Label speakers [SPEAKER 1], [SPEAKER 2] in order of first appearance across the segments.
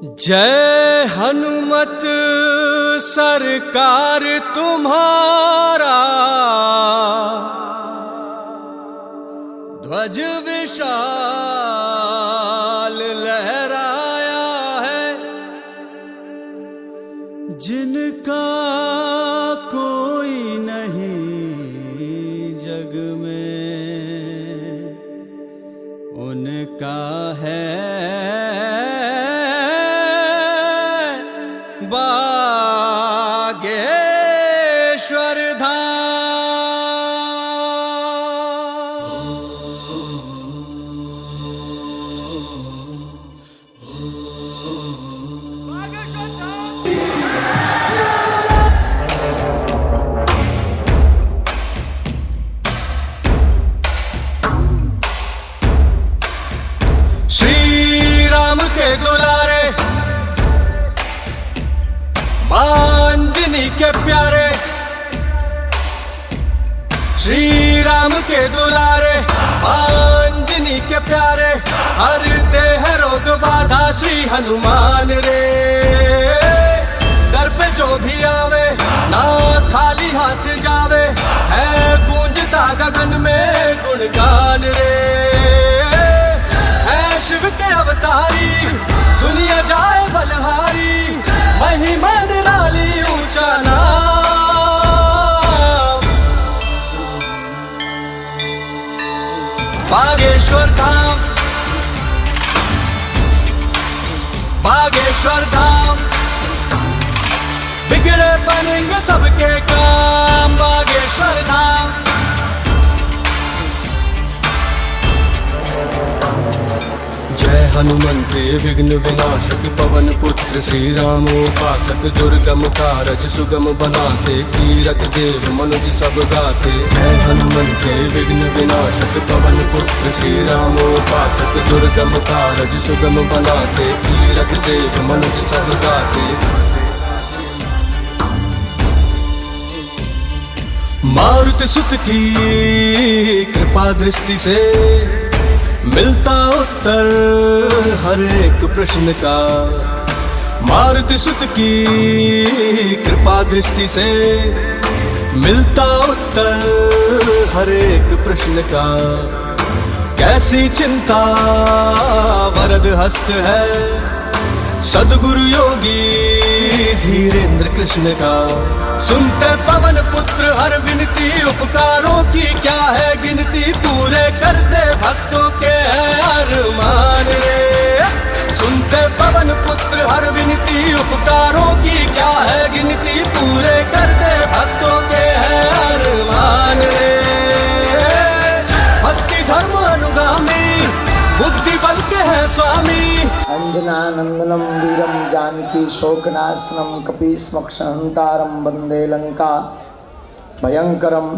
[SPEAKER 1] जय हनुमत सरकार तुम्हारा, ध्वज विशाल लहराया है, जिनका कोई नहीं जग में, उनका है बागेश्वर श्री राम के दुलारे, अंजनी के प्यारे, श्री राम के दुलारे, अंजनी के प्यारे, हरते हैं रोग बाधा श्री हनुमान रे। दर पे जो भी आवे ना खाली हाथ जावे, है गूंजता गगन में गुणगान रे। है शिव के अवतारी, दुनिया जाए बलहारी, महिमा निराली ऊंचा नाम। बागेश्वर धाम, बागेश्वर धाम, बिगड़े बनेंगे सबके काम। बागेश्वर धाम, जय हनुमंते विघ्न विनाशक, पवन पुत्र श्री राम उपासक, दुर्गम कारज सुगम बनाते, कीरत देव मनुज सब गाते। जय हनुमंते विघ्न विनाशक, पवन पुत्र श्री राम उपासक, दुर्गम कारज सुगम बनाते, कीरत देव मनुज सब गाते। मारुति सुत की कृपा दृष्टि से मिलता उत्तर हर एक प्रश्न का। मारुति सुत की कृपा दृष्टि से मिलता उत्तर हर एक प्रश्न का। कैसी चिंता वरद हस्त है, सद्गुरु योगी धीरेन्द्र कृष्ण का। सुनते पवन पुत्र हर विनती, उपकारों की क्या है गिनती, पूरे करते भक्तों के है अरमान रे। सुनते पवन पुत्र हर विनती, उपकारों की क्या है गिनती, पूरे करते भक्तों के है अरमान रे। भक्ति धर्म अनुगामी, बुद्धि बल के है स्वामी।
[SPEAKER 2] अंजनानंदनम वीरम जानकी शोकनाशनम, कपीश्मक्षहंतारम वंदे लंका भयंकरम।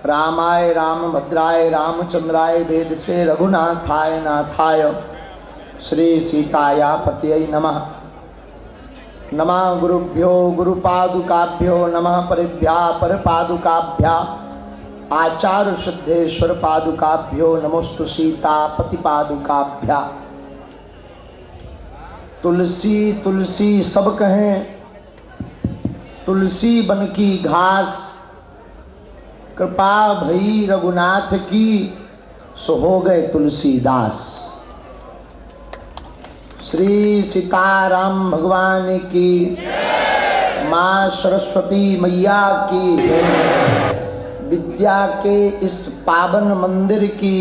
[SPEAKER 2] रामाय रामभद्राय रामचंद्राय, वेद से रघुनाथाय नाथाय, श्री सीताया पतये नमः। नमः गुरुभ्यो गुरुपादुकाभ्यो, नमः परिभ्या परपादुकाभ्या, आचार्य सिद्धेश्वर पादुकाभ्यो, नमोस्तु सीता पतिपादुकाभ्या। तुलसी तुलसी सब कहें, तुलसी बन की घास, कृपा भई रघुनाथ की, सो हो गए तुलसीदास। श्री सीताराम भगवान की, माँ सरस्वती मैया की, विद्या के इस पावन मंदिर की,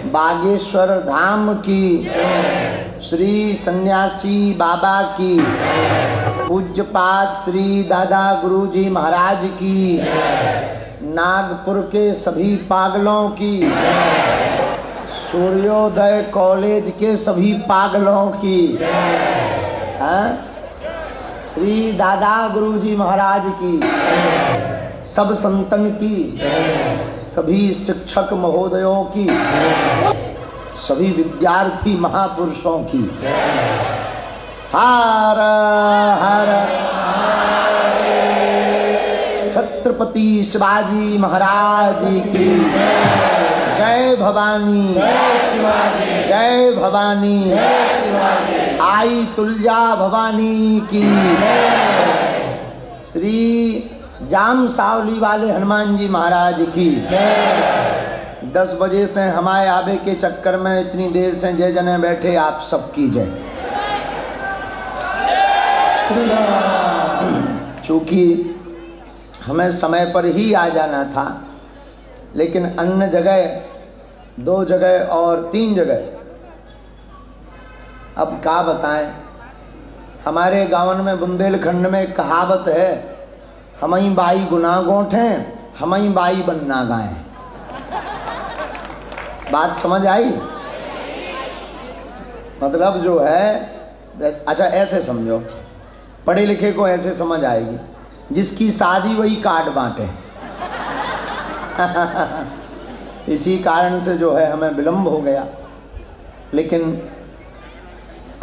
[SPEAKER 2] बागेश्वर धाम की, श्री सन्यासी बाबा की, पूज्यपाद श्री दादा गुरुजी महाराज की, नागपुर के सभी पागलों की, सूर्योदय कॉलेज के सभी पागलों की, श्री दादा गुरुजी महाराज की, सब संतन की, सभी शिक्षक महोदयों की, सभी विद्यार्थी महापुरुषों की। हर हर छत्रपति शिवाजी महाराज की जय भवानी, जय भवानी। आई तुलजा भवानी की जय। श्री जाम सावली वाले हनुमान जी महाराज की जय। 10 बजे से हमारे आबे के चक्कर में इतनी देर से जय जने बैठे, आप सबकी जय। चूँकि हमें समय पर ही आ जाना था, लेकिन अन्य जगह 2 जगह और 3 जगह, अब क्या बताएं। हमारे गाँव में बुंदेलखंड में कहावत है, हमई बाई गुना गोठें, हमई बाई बनना गाएं। बात समझ आई? मतलब जो है, अच्छा ऐसे समझो, पढ़े लिखे को ऐसे समझ आएगी, जिसकी शादी वही कार्ड बांटे। इसी कारण से जो है हमें विलम्ब हो गया, लेकिन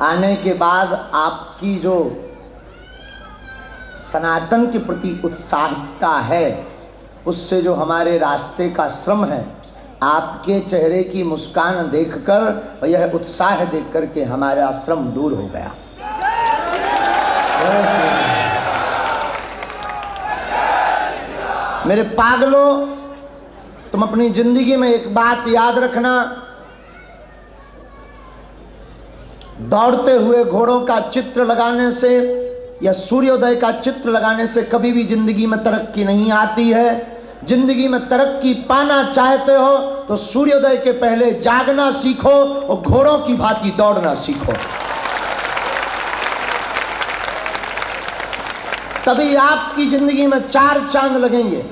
[SPEAKER 2] आने के बाद आपकी जो सनातन के प्रति उत्साहिकता है, उससे जो हमारे रास्ते का श्रम है, आपके चेहरे की मुस्कान देखकर और यह उत्साह देखकर के हमारा श्रम दूर हो गया। मेरे पागलों, तुम अपनी जिंदगी में एक बात याद रखना, दौड़ते हुए घोड़ों का चित्र लगाने से या सूर्योदय का चित्र लगाने से कभी भी जिंदगी में तरक्की नहीं आती है। जिंदगी में तरक्की पाना चाहते हो तो सूर्योदय के पहले जागना सीखो और घोड़ों की भांति दौड़ना सीखो, तभी आपकी जिंदगी में 4 चांद लगेंगे।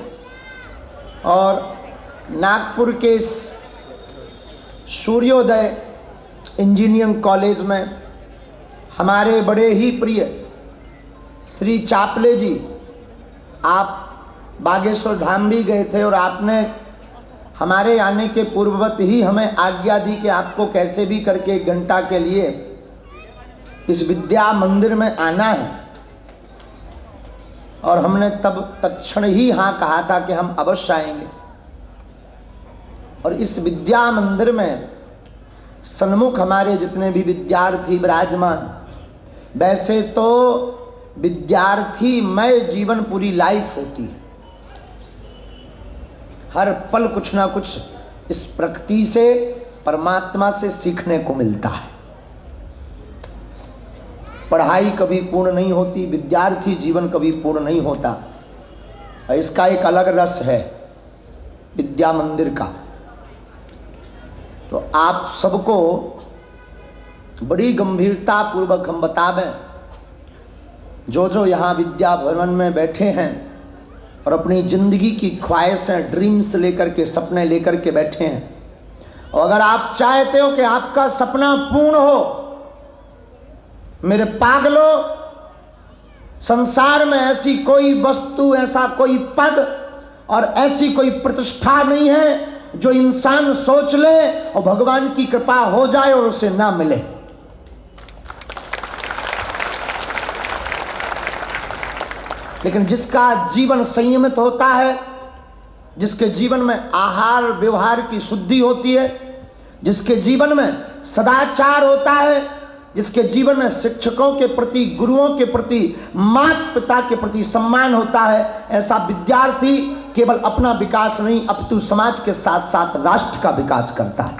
[SPEAKER 2] और नागपुर के इस सूर्योदय इंजीनियरिंग कॉलेज में हमारे बड़े ही प्रिय श्री चापले जी, आप बागेश्वर धाम भी गए थे और आपने हमारे आने के पूर्ववत ही हमें आज्ञा दी कि आपको कैसे भी करके 1 घंटा के लिए इस विद्या मंदिर में आना है। और हमने तब तत्क्षण ही हाँ कहा था कि हम अवश्य आएंगे। और इस विद्या मंदिर में सन्मुख हमारे जितने भी विद्यार्थी विराजमान, वैसे तो विद्यार्थी मय जीवन पूरी लाइफ होती है, हर पल कुछ ना कुछ इस प्रकृति से, परमात्मा से सीखने को मिलता है। पढ़ाई कभी पूर्ण नहीं होती, विद्यार्थी जीवन कभी पूर्ण नहीं होता। इसका एक अलग रस है विद्या मंदिर का। तो आप सबको बड़ी गंभीरता पूर्वक हम बतावें, जो जो यहाँ विद्या भवन में बैठे हैं और अपनी जिंदगी की ख्वाहिशें, ड्रीम्स लेकर के, सपने लेकर के बैठे हैं, और अगर आप चाहते हो कि आपका सपना पूर्ण हो, मेरे पागलों, संसार में ऐसी कोई वस्तु, ऐसा कोई पद और ऐसी कोई प्रतिष्ठा नहीं है जो इंसान सोच ले और भगवान की कृपा हो जाए और उसे ना मिले। लेकिन जिसका जीवन संयमित होता है, जिसके जीवन में आहार व्यवहार की शुद्धि होती है, जिसके जीवन में सदाचार होता है, जिसके जीवन में शिक्षकों के प्रति, गुरुओं के प्रति, माता पिता के प्रति सम्मान होता है, ऐसा विद्यार्थी केवल अपना विकास नहीं अपितु समाज के साथ साथ राष्ट्र का विकास करता है।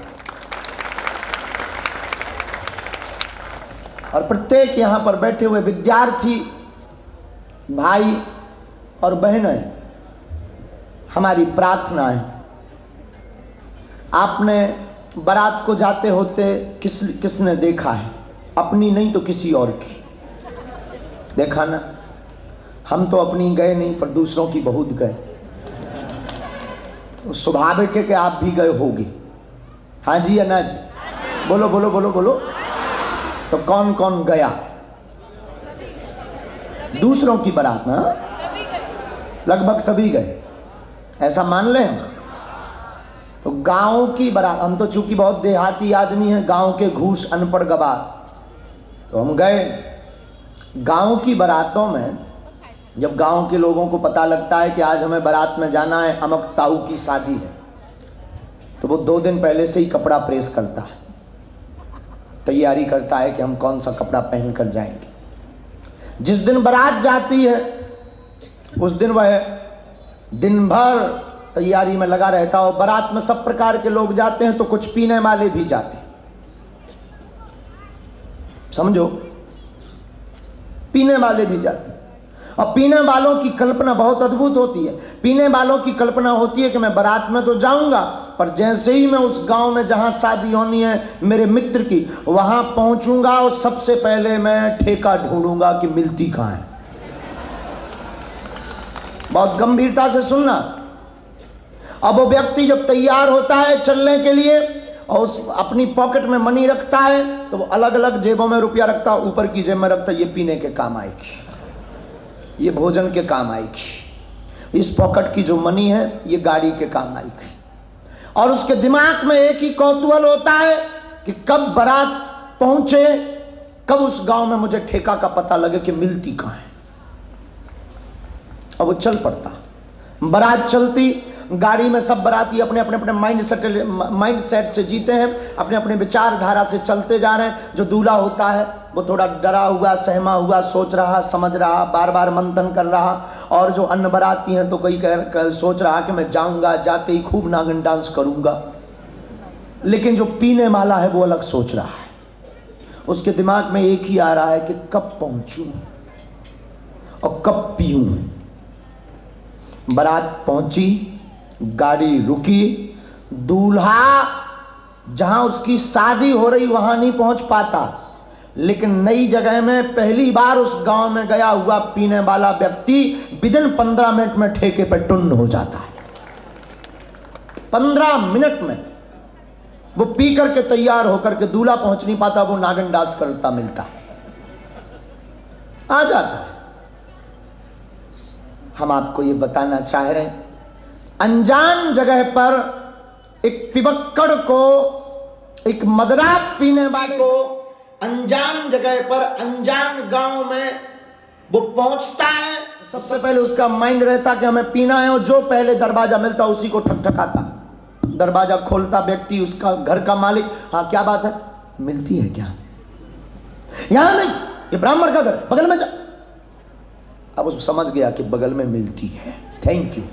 [SPEAKER 2] और प्रत्येक यहाँ पर बैठे हुए विद्यार्थी भाई और बहनें, हमारी प्रार्थना है, आपने बारात को जाते होते किसने देखा है? अपनी नहीं तो किसी और की देखा ना। हम तो अपनी गए नहीं, पर दूसरों की बहुत गए। तो स्वाभाविक है कि आप भी गए होगे। हाँ जी या ना जी? बोलो बोलो बोलो बोलो। तो कौन कौन गया दूसरों की बारात में? लगभग सभी गए, ऐसा मान लें। तो गांव की बारात, हम तो चूंकि बहुत देहाती आदमी हैं, गांव के घूस अनपढ़ गवार, तो हम गए। गांव की बारातों में जब गांव के लोगों को पता लगता है कि आज हमें बारात में जाना है, अमक ताऊ की शादी है, तो वो 2 दिन पहले से ही कपड़ा प्रेस करता है। तैयारी करता है कि हम कौन सा कपड़ा पहन कर जाएंगे। जिस दिन बारात जाती है उस दिन वह दिन भर तैयारी में लगा रहता है। और बारात में सब प्रकार के लोग जाते हैं, तो कुछ पीने वाले भी जाते हैं, समझो, पीने वाले भी जाते हैं। और पीने वालों की कल्पना बहुत अद्भुत होती है। पीने वालों की कल्पना होती है कि मैं बारात में तो जाऊंगा, पर जैसे ही मैं उस गांव में जहां शादी होनी है मेरे मित्र की, वहां पहुंचूंगा और सबसे पहले मैं ठेका ढूंढूंगा कि मिलती कहां है। बहुत गंभीरता से सुनना। अब वो व्यक्ति जब तैयार होता है चलने के लिए और उस अपनी पॉकेट में मनी रखता है, तो वो अलग अलग जेबों में रुपया रखता है, ऊपर की जेब में रखता है, ये पीने के काम आएगी, ये भोजन के काम आएगी, इस पॉकेट की जो मनी है ये गाड़ी के काम आएगी। और उसके दिमाग में एक ही कौतूहल होता है कि कब बारात पहुंचे, कब उस गांव में मुझे ठेका का पता लगे कि मिलती कहां है। अब वो चल पड़ता। बारात चलती, गाड़ी में सब बाराती अपने अपने माइंड सेट से जीते हैं, अपने अपने विचारधारा से चलते जा रहे हैं। जो दूल्हा होता है वो थोड़ा डरा हुआ, सहमा हुआ, सोच रहा, समझ रहा, बार बार मंथन कर रहा। और जो अन्य बाराती हैं तो कोई सोच रहा कि मैं जाऊंगा, जाते ही खूब नागिन डांस करूंगा। लेकिन जो पीने वाला है वो अलग सोच रहा है। उसके दिमाग में एक ही आ रहा है कि कब पहुंचूं और कब पीऊं। बारात पहुंची, गाड़ी रुकी, दूल्हा जहां उसकी शादी हो रही वहां नहीं पहुंच पाता, लेकिन नई जगह में पहली बार उस गांव में गया हुआ पीने वाला व्यक्ति विदिन 15 मिनट में ठेके पर टुन्न हो जाता है। 15 मिनट में वो पी करके तैयार होकर के, दूल्हा पहुंच नहीं पाता, वो नागिन डांस करता मिलता है, आ जाता है। हम आपको ये बताना चाह रहे हैं, अनजान जगह पर एक पिबक्कड़ को, एक मदरात पीने वाले को अनजान जगह पर, अनजान गांव में वो पहुंचता है। सबसे पहले उसका माइंड रहता कि हमें पीना है, और जो पहले दरवाजा मिलता उसी को ठकठकाता। दरवाजा खोलता व्यक्ति, उसका घर का मालिक, हाँ क्या बात है, मिलती है क्या? यहां नहीं, ये ब्राह्मण का घर, बगल में जा। अब उसको समझ गया कि बगल में मिलती है, थैंक यू।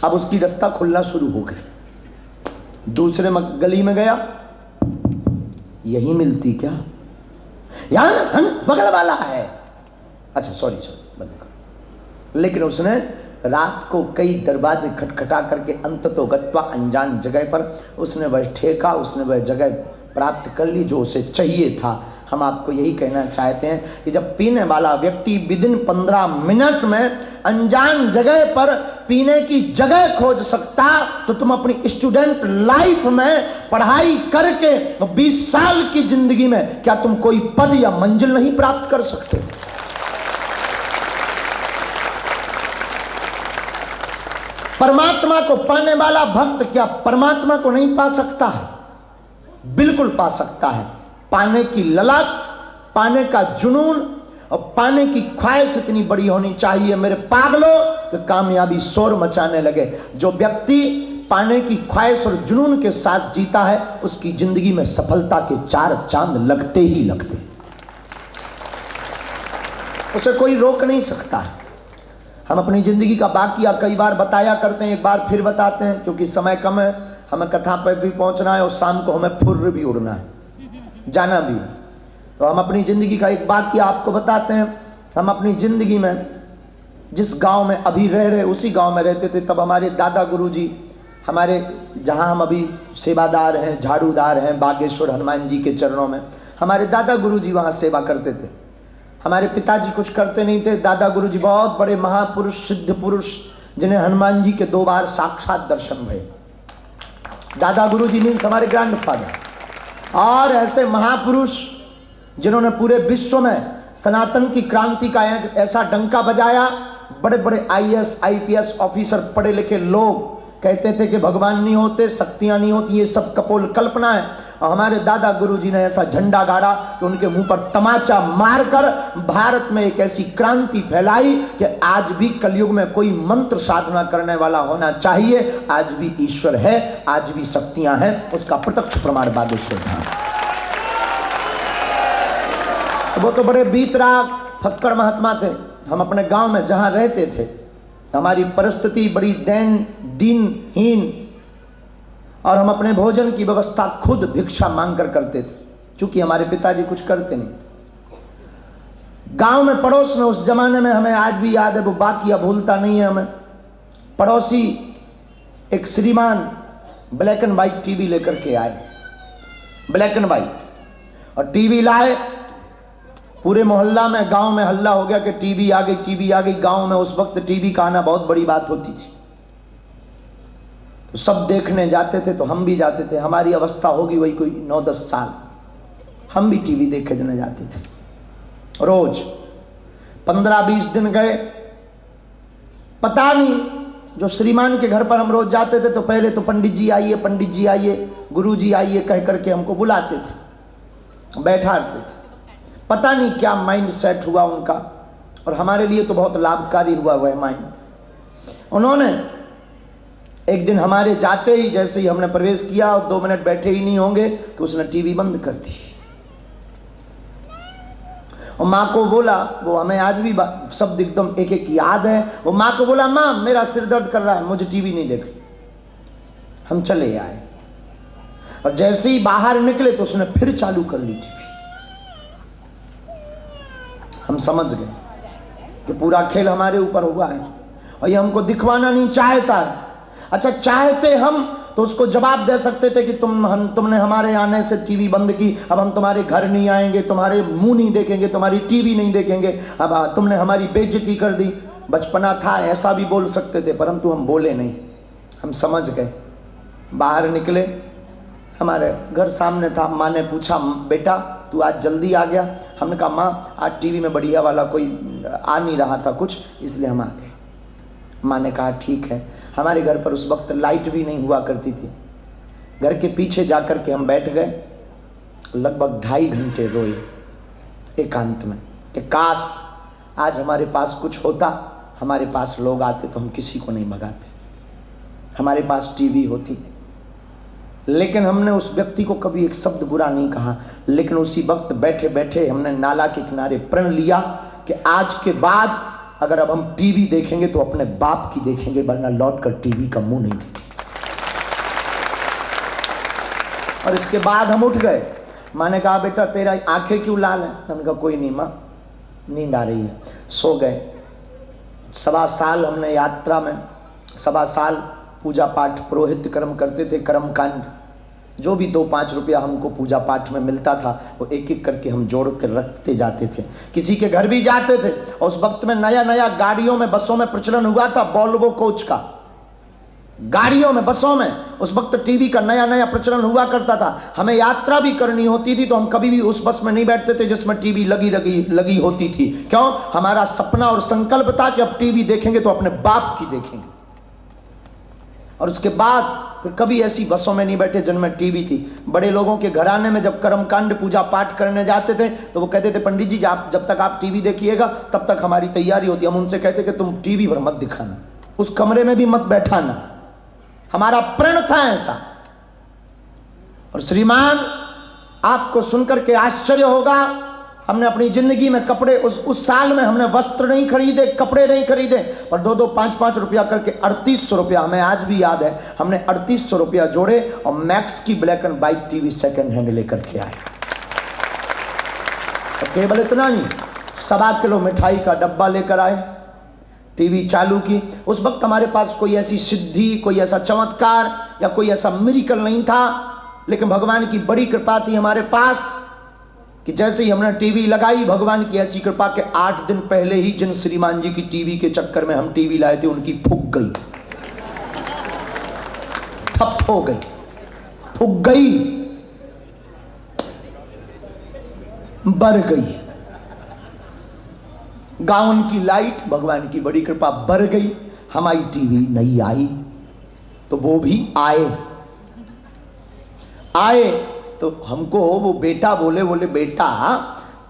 [SPEAKER 2] अब उसकी रास्ता खुलना शुरू हो गई। दूसरे गली में गया, यही मिलती क्या? यहां बगल वाला है, अच्छा सॉरी बंद करो। लेकिन उसने रात को कई दरवाजे खटखटा करके अंततो गत्वा अनजान जगह पर उसने वह ठेका, उसने वह जगह प्राप्त कर ली जो उसे चाहिए था। हम आपको यही कहना चाहते हैं कि जब पीने वाला व्यक्ति विदिन 15 मिनट में अनजान जगह पर पीने की जगह खोज सकता, तो तुम अपनी स्टूडेंट लाइफ में पढ़ाई करके 20 साल की जिंदगी में क्या तुम कोई पद या मंजिल नहीं प्राप्त कर सकते? परमात्मा को पाने वाला भक्त क्या परमात्मा को नहीं पा सकता है? बिल्कुल पा सकता है। पाने की ललक, पाने का जुनून और पाने की ख्वाहिश इतनी बड़ी होनी चाहिए मेरे पागलों कि कामयाबी शोर मचाने लगे। जो व्यक्ति पाने की ख्वाहिश और जुनून के साथ जीता है उसकी जिंदगी में सफलता के 4 चांद लगते ही लगते, उसे कोई रोक नहीं सकता। हम अपनी जिंदगी का बाकिया कई बार बताया करते हैं, एक बार फिर बताते हैं क्योंकि समय कम है, हमें कथा पर भी पहुंचना है और शाम को हमें फुर्र भी उड़ना है, जाना भी। तो हम अपनी ज़िंदगी का एक वाक़या आपको बताते हैं। हम अपनी ज़िंदगी में जिस गांव में अभी रह रहे उसी गांव में रहते थे। तब हमारे दादा गुरुजी, हमारे जहां हम अभी सेवादार हैं, झाड़ूदार हैं बागेश्वर हनुमान जी के चरणों में, हमारे दादा गुरुजी वहां सेवा करते थे। हमारे पिताजी कुछ करते नहीं थे। दादा गुरुजी बहुत बड़े महापुरुष, सिद्ध पुरुष, जिन्हें हनुमान जी के 2 बार साक्षात दर्शन भये। दादा गुरुजी मीन्स हमारे ग्रैंडफादर। और ऐसे महापुरुष जिन्होंने पूरे विश्व में सनातन की क्रांति का ऐसा डंका बजाया। बड़े बड़े IAS IPS ऑफिसर, पढ़े लिखे लोग कहते थे कि भगवान नहीं होते, शक्तियां नहीं होती, ये सब कपोल कल्पना है। और हमारे दादा गुरुजी ने ऐसा झंडा गाड़ा कि उनके मुंह पर तमाचा मारकर भारत में एक ऐसी क्रांति फैलाई कि आज भी कलयुग में कोई मंत्र साधना करने वाला होना चाहिए। आज भी ईश्वर है, आज भी शक्तियां हैं, उसका प्रत्यक्ष प्रमाण बागेश्वर धाम। वो तो बड़े बीतराग फक्कड़ महात्मा थे। हम अपने गांव में जहां रहते थे, हमारी परिस्थिति बड़ी दीनहीन, और हम अपने भोजन की व्यवस्था खुद भिक्षा मांग कर करते थे, क्योंकि हमारे पिताजी कुछ करते नहीं। गांव में पड़ोस में उस जमाने में, हमें आज भी याद है, वो बाकिया भूलता नहीं है हमें, पड़ोसी एक श्रीमान ब्लैक एंड व्हाइट टीवी लेकर के आए, ब्लैक एंड व्हाइट, और टीवी लाए। पूरे मोहल्ला में, गांव में हल्ला हो गया कि टीवी आ गई, टीवी आ गई। गांव में उस वक्त टीवी का आना बहुत बड़ी बात होती थी, तो सब देखने जाते थे, तो हम भी जाते थे। हमारी अवस्था होगी वही कोई 9-10 साल, हम भी टीवी देखने जाते थे रोज। 15-20 दिन गए, पता नहीं, जो श्रीमान के घर पर हम रोज जाते थे, तो पहले तो पंडित जी आइए, पंडित जी आइए, गुरु जी आइए कह करके हमको बुलाते थे, बैठाते थे। पता नहीं क्या माइंड सेट हुआ उनका, और हमारे लिए तो बहुत लाभकारी हुआ वह माइंड। उन्होंने एक दिन हमारे जाते ही, जैसे ही हमने प्रवेश किया, और 2 मिनट बैठे ही नहीं होंगे कि उसने टीवी बंद कर दी, और माँ को बोला, वो हमें आज भी शब्द एकदम एक एक याद है। वो माँ को बोला, माँ मेरा सिर दर्द कर रहा है, मुझे टीवी नहीं देखनी। हम चले आए, और जैसे ही बाहर निकले तो उसने फिर चालू कर ली टीवी। हम समझ गए कि पूरा खेल हमारे ऊपर हुआ है, और ये हमको दिखवाना नहीं चाहता है। अच्छा, चाहते हम तो उसको जवाब दे सकते थे कि तुमने हमारे आने से टीवी बंद की, अब हम तुम्हारे घर नहीं आएंगे, तुम्हारे मुंह नहीं देखेंगे, तुम्हारी टीवी नहीं देखेंगे, अब तुमने हमारी बेइज्जती कर दी। बचपना था, ऐसा भी बोल सकते थे, परंतु हम बोले नहीं, हम समझ गए। बाहर निकले, हमारे घर सामने था। माँ ने पूछा, बेटा तू आज जल्दी आ गया? हमने कहा, माँ आज टीवी में बढ़िया वाला कोई आ नहीं रहा था कुछ, इसलिए हम आ गए। माँ ने कहा ठीक है। हमारे घर पर उस वक्त लाइट भी नहीं हुआ करती थी। घर के पीछे जाकर के हम बैठ गए, लगभग 2.5 घंटे रोए एकांत में कि काश आज हमारे पास कुछ होता, हमारे पास लोग आते तो हम किसी को नहीं भगाते, हमारे पास टीवी होती। लेकिन हमने उस व्यक्ति को कभी एक शब्द बुरा नहीं कहा, लेकिन उसी वक्त बैठे बैठे हमने नाला के किनारे प्रण लिया कि आज के बाद अगर अब हम टीवी देखेंगे तो अपने बाप की देखेंगे, वरना लौट कर टीवी का मुंह नहीं देखेंगे। और इसके बाद हम उठ गए। माँ ने कहा, बेटा तेरा आंखें क्यों लाल हैं? हमने कहा कोई नहीं माँ, नींद आ रही है। सो गए। 1.25 साल हमने यात्रा में 1.25 साल पूजा पाठ पुरोहित कर्म करते थे, कर्मकांड। जो भी 2-5 रुपया हमको पूजा पाठ में मिलता था, वो एक एक करके हम जोड़ कर रखते जाते थे। किसी के घर भी जाते थे, और उस वक्त में नया नया गाड़ियों में, बसों में प्रचलन हुआ था वॉल्वो कोच का। गाड़ियों में, बसों में उस वक्त टीवी का नया नया प्रचलन हुआ करता था। हमें यात्रा भी करनी होती थी तो हम कभी भी उस बस में नहीं बैठते थे जिसमें टीवी लगी होती थी। क्यों? हमारा सपना और संकल्प था कि अब टीवी देखेंगे तो अपने बाप की देखेंगे। और उसके बाद फिर कभी ऐसी बसों में नहीं बैठे जिनमें टीवी थी। बड़े लोगों के घराने में जब कर्मकांड पूजा पाठ करने जाते थे तो वो कहते थे, पंडित जी जब तक आप टीवी देखिएगा तब तक हमारी तैयारी होती। हम उनसे कहते कि तुम टीवी पर मत दिखाना, उस कमरे में भी मत बैठाना। हमारा प्रण था ऐसा। और श्रीमान, आपको सुनकर के आश्चर्य होगा, हमने अपनी जिंदगी में कपड़े उस साल में हमने वस्त्र नहीं खरीदे, कपड़े नहीं खरीदे, पर 2-2, 5-5 रुपया करके 3800 रुपया, हमें आज भी याद है, हमने 3800 रुपया जोड़े और मैक्स की black and white TV second hand लेकर के आए। तो केवल इतना नहीं, 1.25 किलो मिठाई का डब्बा लेकर आए, टीवी चालू की। उस वक्त हमारे पास कोई ऐसी सिद्धि, कोई ऐसा चमत्कार या कोई ऐसा मिरेकल नहीं था, लेकिन भगवान की बड़ी कृपा थी हमारे पास कि जैसे ही हमने टीवी लगाई, भगवान की ऐसी कृपा के 8 दिन पहले ही जिन श्रीमान जी की टीवी के चक्कर में हम टीवी लाए थे, उनकी फूक गई, ठप हो गई, फूक गई, बर गई। गाउन की लाइट, भगवान की बड़ी कृपा, बर गई। हमारी टीवी नहीं आई तो वो भी आए तो हमको वो बेटा बोले बेटा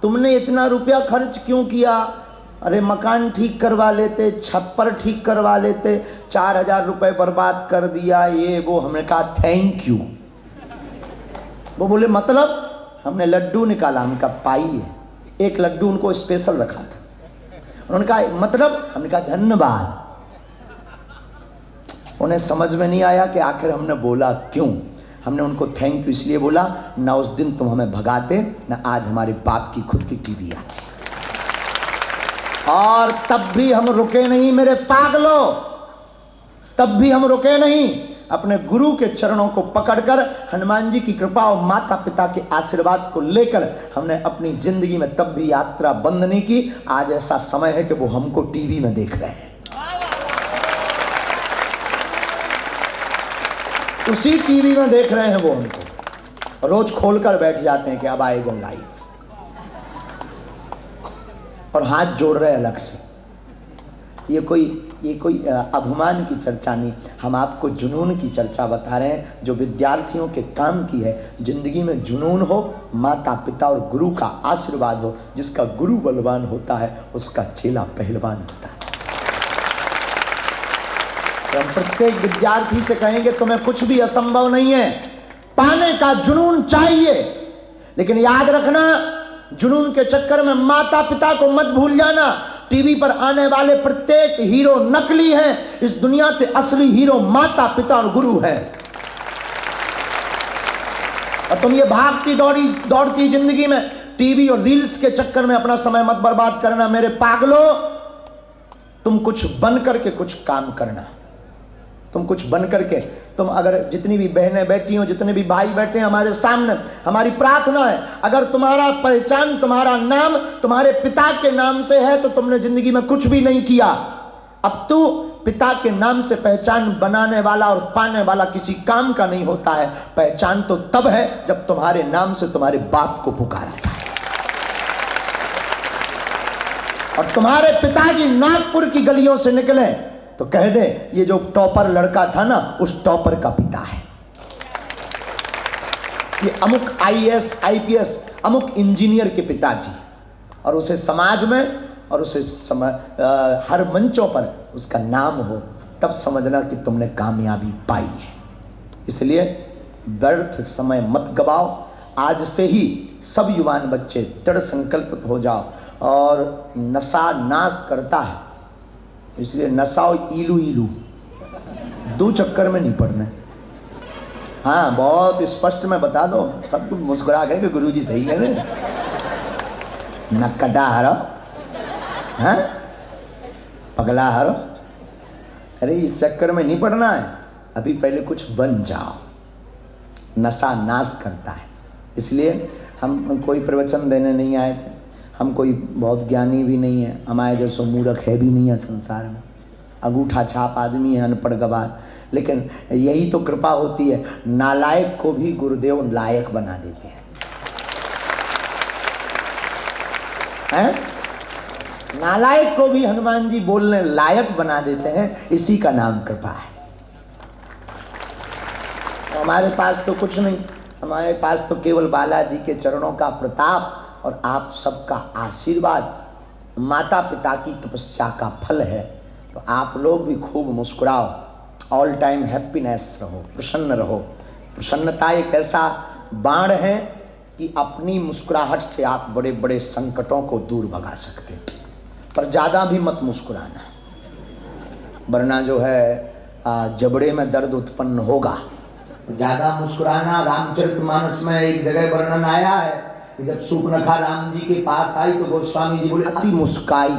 [SPEAKER 2] तुमने इतना रुपया खर्च क्यों किया? अरे मकान ठीक करवा लेते, छप्पर ठीक करवा लेते, 4000 रुपए बर्बाद कर दिया, ये वो। हमने कहा थैंक यू। वो बोले मतलब? हमने लड्डू निकाला, हमने कहा पाइए, एक लड्डू उनको स्पेशल रखा था। उन्होंने कहा मतलब, हमने कहा धन्यवाद। उन्हें समझ में नहीं आया कि आखिर हमने बोला क्यों। हमने उनको थैंक यू इसलिए बोला, ना उस दिन तुम हमें भगाते, ना आज हमारे बाप की खुद की टीवी आती। और तब भी हम रुके नहीं मेरे पागलों, तब भी हम रुके नहीं। अपने गुरु के चरणों को पकड़कर, हनुमान जी की कृपा और माता पिता के आशीर्वाद को लेकर हमने अपनी जिंदगी में तब भी यात्रा बंद नहीं की। आज ऐसा समय है कि वो हमको टीवी में देख रहे हैं, उसी टीवी में देख रहे हैं वो हमको। रोज खोलकर बैठ जाते हैं कि अब आएगा लाइव, और हाथ जोड़ रहे अलग से। ये कोई अभिमान की चर्चा नहीं, हम आपको जुनून की चर्चा बता रहे हैं, जो विद्यार्थियों के काम की है। जिंदगी में जुनून हो, माता पिता और गुरु का आशीर्वाद हो। जिसका गुरु बलवान होता है उसका चेला पहलवान होता है। तो हम प्रत्येक विद्यार्थी से कहेंगे तुम्हें कुछ भी असंभव नहीं है, पाने का जुनून चाहिए, लेकिन याद रखना जुनून के चक्कर में माता पिता को मत भूल जाना। टीवी पर आने वाले प्रत्येक हीरो नकली हैं, इस दुनिया के असली हीरो माता पिता और गुरु हैं। और तुम ये भागती दौड़ती जिंदगी में टीवी और रील्स के चक्कर में अपना समय मत बर्बाद करना मेरे पागलों। तुम कुछ बन करके कुछ काम करना, तुम कुछ बन करके। तुम अगर जितनी भी बहनें बैठी हो, जितने भी भाई बैठे हैं हमारे सामने, हमारी प्रार्थना है अगर तुम्हारा पहचान, तुम्हारा नाम तुम्हारे पिता के नाम से है तो तुमने जिंदगी में कुछ भी नहीं किया। अब तो पिता के नाम से पहचान बनाने वाला और पाने वाला किसी काम का नहीं होता है। पहचान तो तब है जब तुम्हारे नाम से तुम्हारे बाप को पुकारा जाए। और तुम्हारे पिताजी नागपुर की गलियों से निकले तो कह दे ये जो टॉपर लड़का था ना, उस टॉपर का पिता है। ये अमुक IAS IPS अमुक इंजीनियर के पिताजी, और उसे समाज में और उसे हर मंचों पर उसका नाम हो, तब समझना कि तुमने कामयाबी पाई है। इसलिए व्यर्थ समय मत गवाओ। आज से ही सब युवान बच्चे दृढ़ संकल्पित हो जाओ। और नशा नाश करता है, इसलिए नशा और इलू दो चक्कर में नहीं पड़ना। हाँ, बहुत स्पष्ट मैं बता दो, सब कुछ मुस्कुरा गए कि गुरुजी सही कह रहे, नक्कटा हरो, हाँ पगला हरो। अरे इस चक्कर में नहीं पड़ना है, अभी पहले कुछ बन जाओ। नशा नाश करता है। इसलिए हम कोई प्रवचन देने नहीं आए थे, हम कोई बहुत ज्ञानी भी नहीं है, हमारे जैसे मूर्ख है भी नहीं है संसार में, अंगूठा छाप आदमी है, अनपढ़ गवार। लेकिन यही तो कृपा होती है, नालायक को भी गुरुदेव लायक बना देते हैं। नालायक को भी हनुमान जी बोलने लायक बना देते हैं, इसी का नाम कृपा है। हमारे पास तो कुछ नहीं, हमारे पास तो केवल बालाजी के चरणों का प्रताप और आप सबका आशीर्वाद, माता पिता की तपस्या का फल है। तो आप लोग भी खूब मुस्कुराओ, ऑल टाइम हैप्पीनेस रहो, प्रसन्न रहो। प्रसन्नता एक ऐसा बाण है कि अपनी मुस्कुराहट से आप बड़े बड़े संकटों को दूर भगा सकते, पर ज़्यादा भी मत मुस्कुराना, वरना जो है जबड़े में दर्द उत्पन्न होगा। ज़्यादा मुस्कुराना, रामचरितमानस में एक जगह वर्णन आया है कि जब सूर्पनखा राम जी के पास आई तो गोस्वामी जी बोले अति मुस्काई।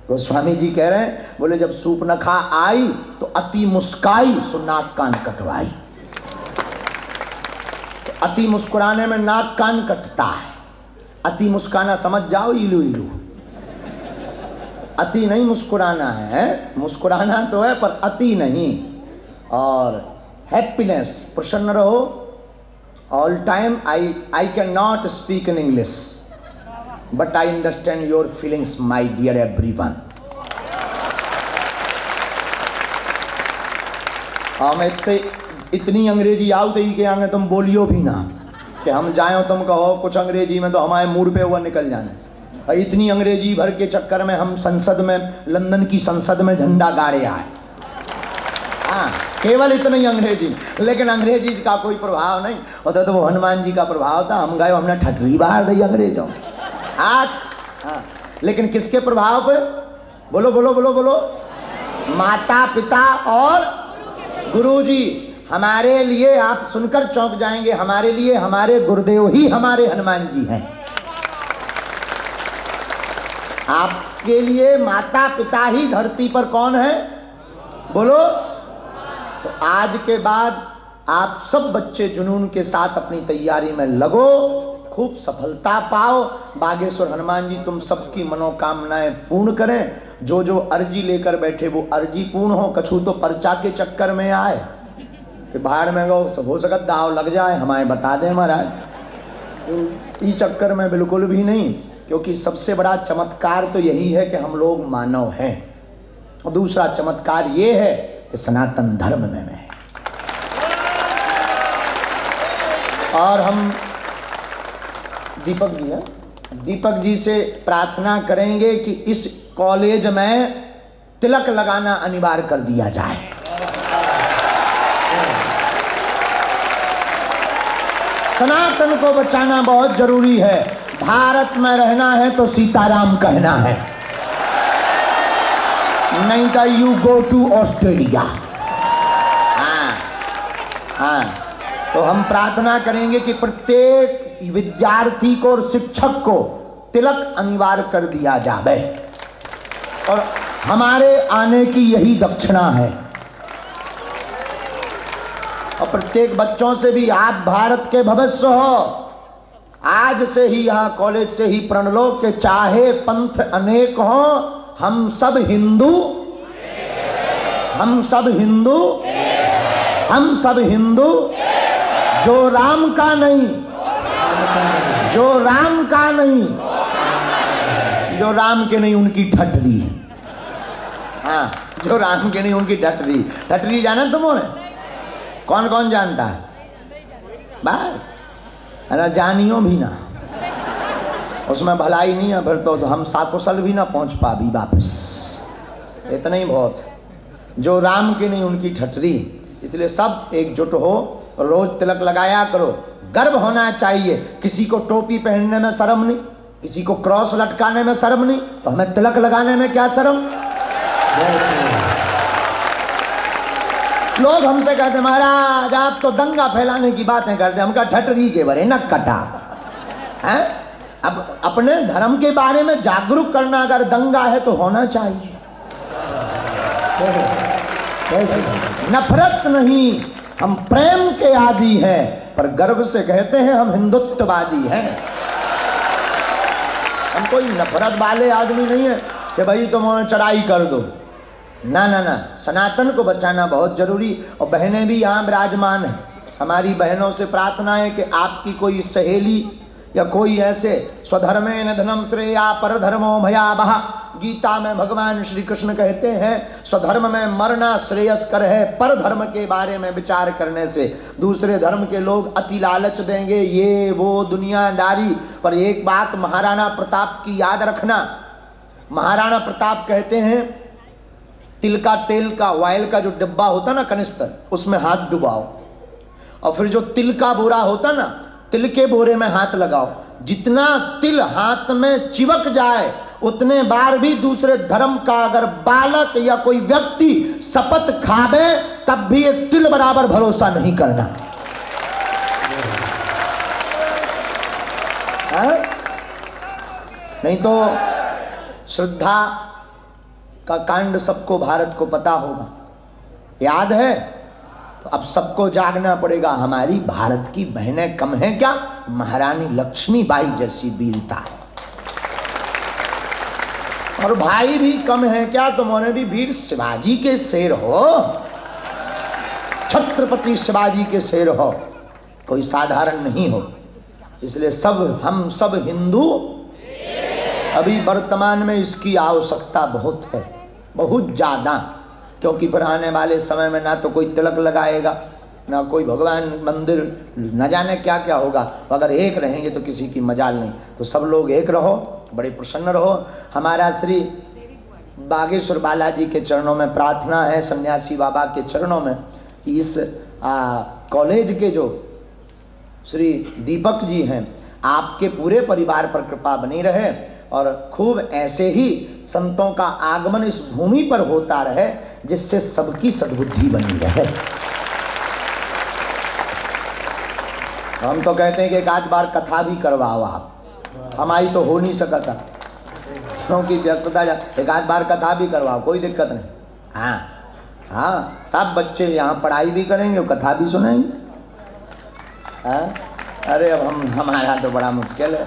[SPEAKER 2] गोस्वामी जी कह रहे हैं, बोले जब सूर्पनखा आई तो अति मुस्काई, सो नाक कान कटवाई। तो अति मुस्कुराने में नाक कान कटता है। अति मुस्काना समझ जाओ, इलू इलू। अति नहीं मुस्कुराना है, मुस्कुराना तो है पर अति नहीं। और हैप्पीनेस, प्रसन्न रहो all time. I cannot speak in English, but I understand your feelings, my dear everyone. मैं इतनी अंग्रेजी आवते ही के आगे तुम बोलियो भी ना कि हम जाए तुम कहो कुछ अंग्रेजी में तो हमारे मूड पे हुआ निकल जाना। इतनी अंग्रेजी भर के चक्कर में हम संसद में, लंदन की संसद में झंडा गाड़े आए। हाँ, केवल इतना ही अंग्रेजी, लेकिन अंग्रेजी का कोई प्रभाव नहीं होता। तो वो हनुमान जी का प्रभाव था। हम गए, हमने ठटरी बाहर दी अंग्रेजों। 8। हाँ, लेकिन किसके प्रभाव पे? बोलो बोलो बोलो बोलो। माता पिता और गुरुजी। हमारे लिए आप सुनकर चौंक जाएंगे, हमारे लिए हमारे गुरुदेव ही हमारे हनुमान जी हैं। आपके लिए माता पिता ही धरती पर कौन है? बोलो। तो आज के बाद आप सब बच्चे जुनून के साथ अपनी तैयारी में लगो, खूब सफलता पाओ। बागेश्वर हनुमान जी तुम सबकी मनोकामनाएं पूर्ण करें। जो जो अर्जी लेकर बैठे वो अर्जी पूर्ण हो। कछु तो पर्चा के चक्कर में आए कि बाहर में गो सब हो सकत दाव लग जाए, हमें बता दें महाराज। इस चक्कर में बिल्कुल भी नहीं, क्योंकि सबसे बड़ा चमत्कार तो यही है कि हम लोग मानव हैं। और दूसरा चमत्कार ये है कि सनातन धर्म में है। और हम दीपक जी से प्रार्थना करेंगे कि इस कॉलेज में तिलक लगाना अनिवार्य कर दिया जाए। सनातन को बचाना बहुत जरूरी है। भारत में रहना है तो सीताराम कहना है, नहीं तो यू गो टू ऑस्ट्रेलिया। हाँ, तो हम प्रार्थना करेंगे कि प्रत्येक विद्यार्थी को और शिक्षक को तिलक अनिवार्य कर दिया जाए। और हमारे आने की यही दक्षिणा है। और प्रत्येक बच्चों से भी आप भारत के भविष्य हो। आज से ही यहाँ कॉलेज से ही प्रण लो कि चाहे पंथ अनेक हो, हम सब हिंदू, हम सब हिंदू, हम सब हिंदू। जो राम का नहीं, जो राम का नहीं, जो राम के नहीं उनकी ठटरी। हाँ, जो राम के नहीं उनकी ठटरी। ठटरी जाना तुमने? कौन कौन जानता है? बस अरे जानियो भी ना, उसमें भलाई नहीं है। फिर तो हम साकुशल भी ना पहुंच पा भी वापस। इतना ही बहुत। जो राम के नहीं उनकी ठटरी। इसलिए सब एकजुट हो, रोज तिलक लगाया करो। गर्व होना चाहिए। किसी को टोपी पहनने में शर्म नहीं, किसी को क्रॉस लटकाने में शर्म नहीं, तो हमें तिलक लगाने में क्या शर्म? लोग हमसे कहते महाराज आप तो दंगा फैलाने की बातें करते। हम कहा ठटरी के बरे न कटा है। अब अपने धर्म के बारे में जागरूक करना अगर दंगा है तो होना चाहिए। नफरत नहीं, हम प्रेम के आदी हैं, पर गर्व से कहते हैं हम हिंदुत्ववादी हैं। हम कोई नफरत वाले आदमी नहीं है कि भाई तुम चढ़ाई कर दो। ना ना ना, सनातन को बचाना बहुत जरूरी। और बहनें भी यहाँ विराजमान हैं। हमारी बहनों से प्रार्थना है कि आपकी कोई सहेली या कोई ऐसे स्वधर्मे निधनम श्रेया पर धर्मो भयावह। गीता में भगवान श्री कृष्ण कहते हैं स्वधर्म में मरना श्रेयस्कर है, पर धर्म के बारे में विचार करने से दूसरे धर्म के लोग अति लालच देंगे, ये वो दुनियादारी। पर एक बात महाराणा प्रताप की याद रखना। महाराणा प्रताप कहते हैं तिल का तेल का ऑयल का जो डिब्बा होता ना कनिस्तर, उसमें हाथ डुबाओ और फिर जो तिल का बोरा होता ना, तिल के बोरे में हाथ लगाओ। जितना तिल हाथ में चिपक जाए उतने बार भी दूसरे धर्म का अगर बालक या कोई व्यक्ति शपथ खावे तब भी एक तिल बराबर भरोसा नहीं करना। है? नहीं तो श्रद्धा का कांड सबको भारत को पता होगा, याद है। तो अब सबको जागना पड़ेगा। हमारी भारत की बहनें कम हैं क्या? महारानी लक्ष्मीबाई जैसी वीरता है। और भाई भी कम है क्या? तुम्हारे भी वीर शिवाजी के शेर हो, छत्रपति शिवाजी के शेर हो, कोई साधारण नहीं हो। इसलिए सब हम सब हिंदू। अभी वर्तमान में इसकी आवश्यकता बहुत है, बहुत ज़्यादा। क्योंकि फिर आने वाले समय में ना तो कोई तिलक लगाएगा, ना कोई भगवान मंदिर, न जाने क्या क्या होगा। अगर एक रहेंगे तो किसी की मजाल नहीं। तो सब लोग एक रहो, बड़े प्रसन्न रहो। हमारा श्री बागेश्वर बालाजी के चरणों में प्रार्थना है, सन्यासी बाबा के चरणों में, कि इस कॉलेज के जो श्री दीपक जी हैं, आपके पूरे परिवार पर कृपा बनी रहे और खूब ऐसे ही संतों का आगमन इस भूमि पर होता रहे, जिससे सबकी सद्बुद्धि बनी रहे। हम तो कहते हैं कि एक आध बार कथा भी करवाओ आप, हमारी तो हो नहीं सका था क्योंकि व्यस्तता, एक आध बार कथा भी करवाओ, कोई दिक्कत नहीं। हाँ हाँ, सब बच्चे यहाँ पढ़ाई भी करेंगे और कथा भी सुनेंगे। हाँ, अरे अब हमारा तो बड़ा मुश्किल है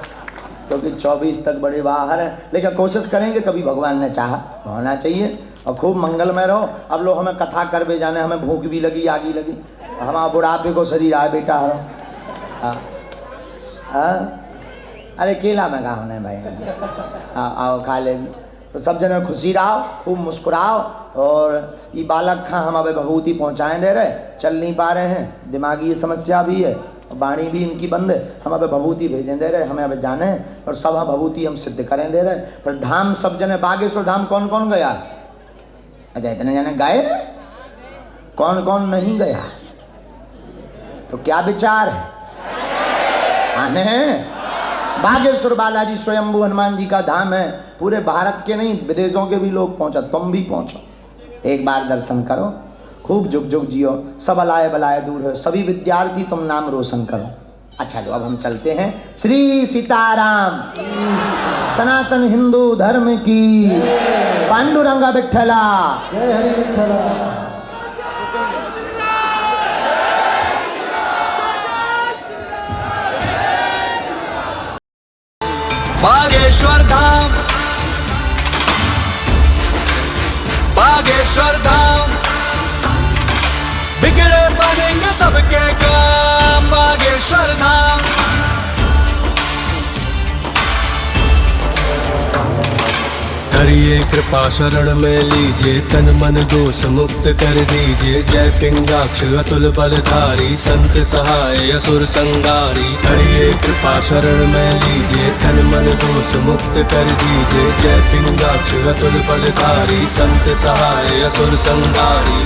[SPEAKER 2] क्योंकि 24 तक बड़े बाहर हैं, लेकिन कोशिश करेंगे, कभी भगवान ने चाहा होना चाहिए और खूब मंगलमय रहो। अब लोग हमें कथा कर बे जाने, हमें भूख भी लगी, आगी लगी, हमारा बुढ़ापे को शरीर आए बेटा हरो। हाँ हाँ, अरे केला में कहा होना है भाई, आओ खा ले। तो सब जने खुशी रहो, खूब मुस्कुराओ। और ये बालक खां हम अभी भभूति पहुँचाएँ दे रहे, चल नहीं पा रहे हैं, दिमागी समस्या भी है, वाणी भी इनकी बंद है, हम अबे भभूति भेजें दे रहे, हमें अबे जाने हैं और सब भभूति हम सिद्ध करें दे रहे। फिर धाम सब जने, बागेश्वर धाम कौन कौन गया? अच्छा, इतने जने गए, कौन कौन नहीं गया? तो क्या विचार है? आने हैं। बागेश्वर बालाजी स्वयंभू हनुमान जी का धाम है, पूरे भारत के नहीं विदेशों के भी लोग पहुंचा, तुम भी पहुंचो, एक बार दर्शन करो, खूब जुग जुग जियो, सब अलाए बलाए दूर हो, सभी विद्यार्थी तुम नाम रोशन करो। अच्छा, तो अब हम चलते हैं। श्री सीताराम, सनातन हिंदू धर्म की, पांडुरंग विठ्ठला, जय हरि विठ्ठला।
[SPEAKER 1] बागेश्वर धाम, बागेश्वर धाम, बिगड़े बनेंगे सबके काम, बागेश्वर धाम। करिए कृपा शरण में लीजिए, तन मन दोष मुक्त कर दीजिए। जय पिंगाक्ष अतुल बलधारी, संत सहाय असुर संगारी। करिए कृपा शरण में लीजिए, तन मन दोष मुक्त कर दीजिए। जय पिंगाक्ष अतुल बलधारी, संत सहाय असुर संगारी।